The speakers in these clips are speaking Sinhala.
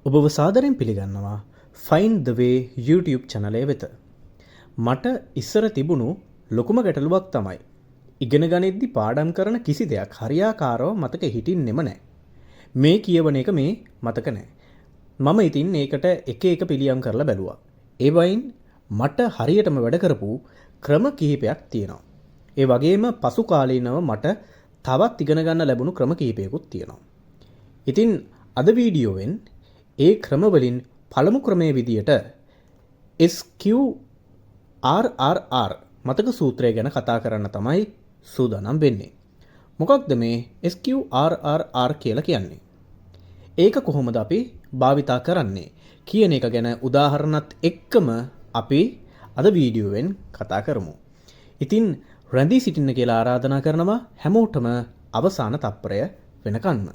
ඔබව සාදරයෙන් පිළිගන්නවා Find the Way YouTube channel එක වෙත. මට ඉස්සර තිබුණු ලොකුම ගැටලුවක් තමයි ඉගෙන ගනිද්දි පාඩම් කරන කිසි දෙයක් හරියාකාරව මතක හිටින්නෙම නැහැ. මේ කියවන එක මේ මතක නැහැ. මම ඉතින් ඒකට එක එක පිළියම් කරලා බැලුවා. ඒ වයින් මට හරියටම වැඩ කරපු ක්‍රම කිහිපයක් තියෙනවා. ඒ වගේම පසු කාලීනව මට තවත් ඉගෙන ගන්න ලැබුණු ක්‍රම කිහිපයකුත් තියෙනවා. ඉතින් අද වීඩියෝවෙන් ඒ ක්‍රමවලින් පළමු ක්‍රමයේ විදියට SQRRR මතක සූත්‍රය ගැන කතා කරන්න තමයි සූදානම් වෙන්නේ. මොකක්ද මේ SQRRR කියලා කියන්නේ? ඒක කොහොමද අපි භාවිතා කරන්නේ කියන එක ගැන උදාහරණත් එක්කම අපි අද වීඩියෝවෙන් කතා කරමු. ඉතින් රැඳී සිටින්න කියලා ආරාධනා කරනවා හැමෝටම අවසාන තප්පරය වෙනකන්ම.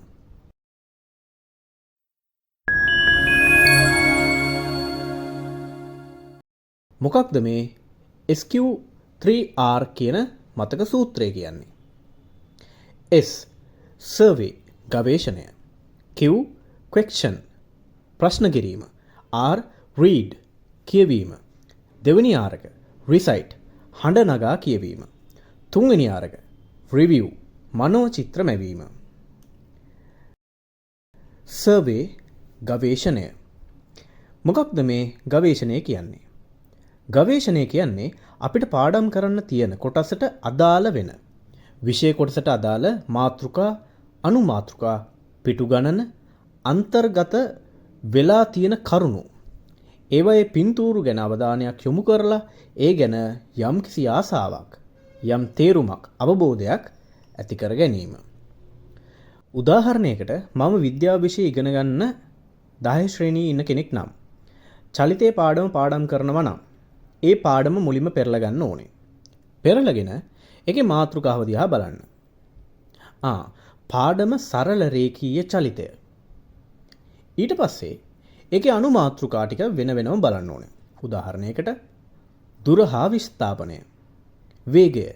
මොකක්ද මේ SQ3R කියන මතක සූත්‍රය කියන්නේ? S survey ගවේෂණය, Q question ප්‍රශ්න කිරීම, R read කියවීම, දෙවෙනි ආරක recite හඬ නගා කියවීම, තුන්වෙනි ආරක review මනෝ චිත්‍ර මැවීම. survey ගවේෂණය. මොකක්ද මේ ගවේෂණය කියන්නේ? ගවේෂණය කියන්නේ අපිට පාඩම් කරන්න තියෙන කොටසට අදාළ වෙන විෂය කොටසට අදාළ මාතෘකා, අනුමාතෘකා, පිටු ගණන, අන්තර්ගත වෙලා තියෙන කරුණු ඒවයේ පින්තූරු ගැන අවධානයක් යොමු කරලා ඒ ගැන යම්කිසි ආසාවක්, යම් තේරුමක්, අවබෝධයක් ඇති කර ගැනීම. උදාහරණයකට මම විද්‍යාව විෂය ඉගෙන ගන්න 10 ශ්‍රේණියේ ඉන්න කෙනෙක් නම් චලිතයේ පාඩම් කරනවා නම් ඒ පාඩම මුලින්ම පෙරලා ගන්න ඕනේ. පෙරලගෙන ඒකේ මාතෘකාව දිහා බලන්න. පාඩම සරල රේඛීය චලිතය. ඊට පස්සේ ඒකේ අනුමාතෘකා ටික වෙන වෙනම බලන්න ඕනේ. උදාහරණයකට දුර හා විස්ථාපනය, වේගය,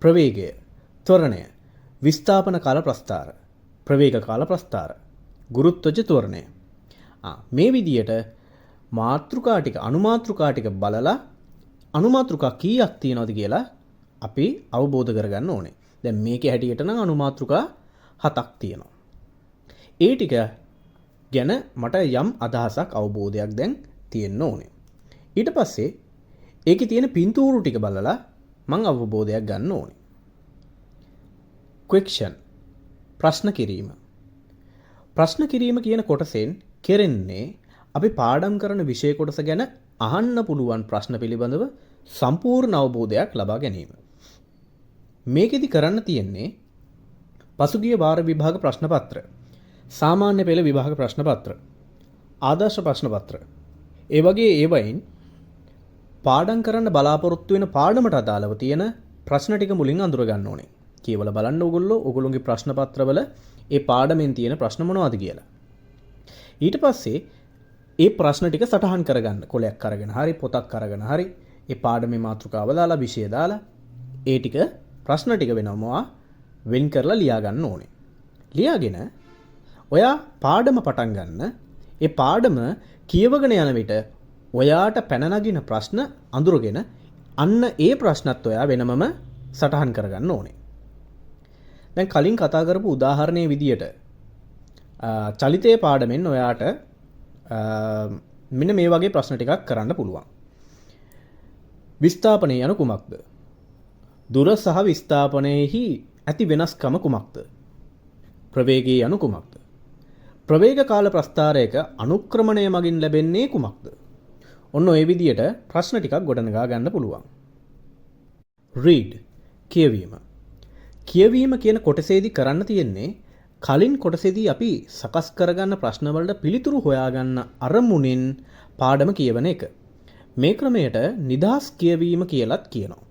ප්‍රවේගය, ත්වරණය, විස්ථාපන කාල ප්‍රස්ථාර, ප්‍රවේග කාල ප්‍රස්ථාර, ගුරුත්වජ ත්වරණය. මේ විදියට මාතෘකා ටික, අනුමාතෘකා ටික බලලා අනුමාතෘකා කීයක් තියෙනවද කියලා අපි අවබෝධ කරගන්න ඕනේ. දැන් මේකේ හැටියට නම් අනුමාතෘකා 7ක් තියෙනවා. ඒ ටික ගැන මට යම් අදහසක්, අවබෝධයක් දැන් තියෙන්න ඕනේ. ඊට පස්සේ ඒකේ තියෙන පින්තූරු ටික බලලා මම අවබෝධයක් ගන්න ඕනේ. question ප්‍රශ්න කිරීම. ප්‍රශ්න කිරීම කියන කොටසෙන් කෙරෙන්නේ අපි පාඩම් කරන විෂය කොටස ගැන අහන්න පුළුවන් ප්‍රශ්න පිළිබඳව සම්පූර්ණ අවබෝධයක් ලබා ගැනීම. මේකෙදි කරන්න තියෙන්නේ පසුගිය වාර විභාග ප්‍රශ්න පත්‍ර, සාමාන්‍ය පෙළ විභාග ප්‍රශ්න පත්‍ර, ආදර්ශ ප්‍රශ්න පත්‍ර, ඒ වගේ ඒවයින් පාඩම් කරන්න බලාපොරොත්තු වෙන පාඩමට අදාළව තියෙන ප්‍රශ්න ටික මුලින් අඳුර ගන්න ඕනේ. කියවලා බලන්න ඔයගොල්ලෝගේ ප්‍රශ්න පත්‍රවල ඒ පාඩමෙන් තියෙන ප්‍රශ්න මොනවද කියලා. ඊට පස්සේ ඒ ප්‍රශ්න ටික සටහන් කරගන්න. කොලයක් අරගෙන හරි, පොතක් අරගෙන හරි, ඒ පාඩමේ මාතෘකාව දාලා, විෂය දාලා ඒ ටික ප්‍රශ්න ටික වෙනමවා වෙන් කරලා ලියා ගන්න ඕනේ. ලියාගෙන ඔයා පාඩම පටන් ගන්න. ඒ පාඩම කියවගෙන යන විට ඔයාට පැන නගින ප්‍රශ්න අඳුරගෙන අන්න ඒ ප්‍රශ්නත් ඔයා වෙනමම සටහන් කරගන්න ඕනේ. දැන් කලින් කතා කරපු උදාහරණයේ විදියට චලිතයේ පාඩමෙන් ඔයාට මෙන්න මේ වගේ ප්‍රශ්න ටිකක් කරන්න පුළුවන්. විස්ථාපනය යනු කුමක්ද? දුර සහ විස්ථාපනයෙහි ඇති වෙනස්කම කුමක්ද? ප්‍රවේගය යනු කුමක්ද? ප්‍රවේග කාල ප්‍රස්ථාරයක අනුක්‍රමණය මගින් ලැබෙන්නේ කුමක්ද? ඔන්න ඔය විදියට ප්‍රශ්න ටිකක් ගොඩනගා ගන්න පුළුවන්. read කියවීම. කියවීම කියන කොටසේදී කරන්න තියෙන්නේ කලින් කොටසේදී අපි සකස් කරගන්න ප්‍රශ්නවලට පිළිතුරු හොයාගන්න අරමුණෙන් පාඩම කියවන එක. මේ ක්‍රමයට නිදහස් කියවීම කියලත් කියනවා.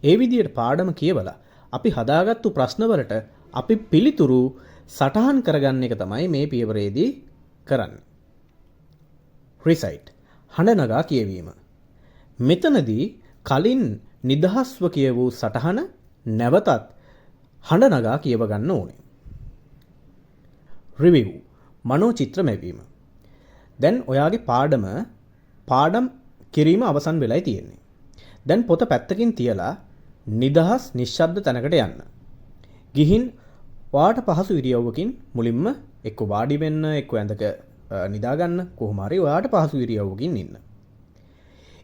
ඒ විදියට පාඩම කියවලා අපි හදාගත්තු ප්‍රශ්නවලට අපි පිළිතුරු සටහන් කරගන්න එක තමයි මේ පියවරේදී කරන්නේ. recite හඬ නගා කියවීම. මෙතනදී කලින් නිදහස්ව කියවූ සටහන නැවතත් හඬ නගා කියව ගන්න ඕනේ. review මනෝ චිත්‍ර මැවීම. දැන් ඔයාගේ පාඩම් කිරීම අවසන් වෙලයි තියෙන්නේ. දැන් පොත පැත්තකින් තියලා නිදහස් නිශ්ශබ්ද තැනකට යන්න. ගිහින් ඔයාට පහසු ඉරියව්වකින් මුලින්ම එක්ක වාඩි වෙන්න, එක්ක ඇඳක නිදාගන්න, කොහොම හරි ඔයාට පහසු ඉරියව්වකින් ඉන්න.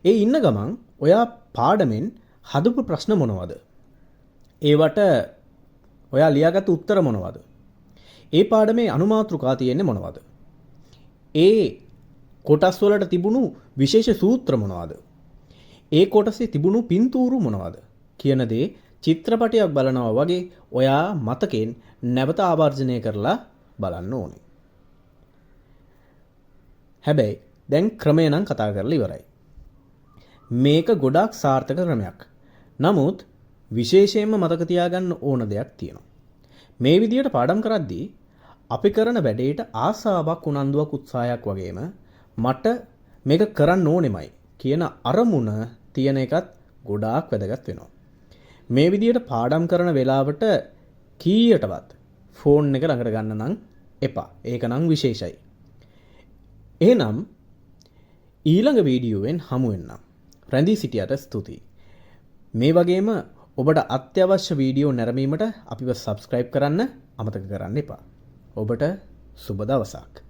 ඒ ඉන්න ගමන් ඔයා පාඩමෙන් හදපු ප්‍රශ්න මොනවද? ඒවට ඔයා ලියාගත්තු උත්තර මොනවද? ඒ පාඩමේ අනුමාතෘකා තියෙන්නේ මොනවද? ඒ කොටස් වලට තිබුණු විශේෂ සූත්‍ර මොනවද? ඒ කොටසේ තිබුණු පින්තූරු මොනවද? කියන දේ චිත්‍රපටයක් බලනවා වගේ ඔයා මතකෙන් නැවත ආවර්ජනය කරලා බලන්න ඕනේ. හැබැයි දැන් ක්‍රමය නම් කතා කරලා ඉවරයි. මේක ගොඩාක් සාර්ථක ක්‍රමයක්. නමුත් විශේෂයෙන්ම මතක තියාගන්න ඕන දෙයක් තියෙනවා. මේ විදියට පාඩම් කරද්දී අපි කරන වැඩේට ආසාවක්, උනන්දුවක්, උත්සාහයක් වගේම මට මේක කරන්න ඕනෙමයි කියන අරමුණ තියෙන එකත් ගොඩාක් වැදගත් වෙනවා. මේ විදියට පාඩම් කරන වෙලාවට කීයටවත් ෆෝන් එක ළඟට ගන්න නම් එපා. ඒක නම් විශේෂයි. එහෙනම් ඊළඟ වීඩියෝවෙන් හමු වෙන්නම්. රැඳී සිටියට ස්තුතියි. මේ වගේම ඔබට අත්‍යවශ්‍ය වීඩියෝ නැරඹීමට අපිව සබ්ස්ක්‍රයිබ් කරන්න අමතක කරන්න එපා. ඔබට සුබ දවසක්.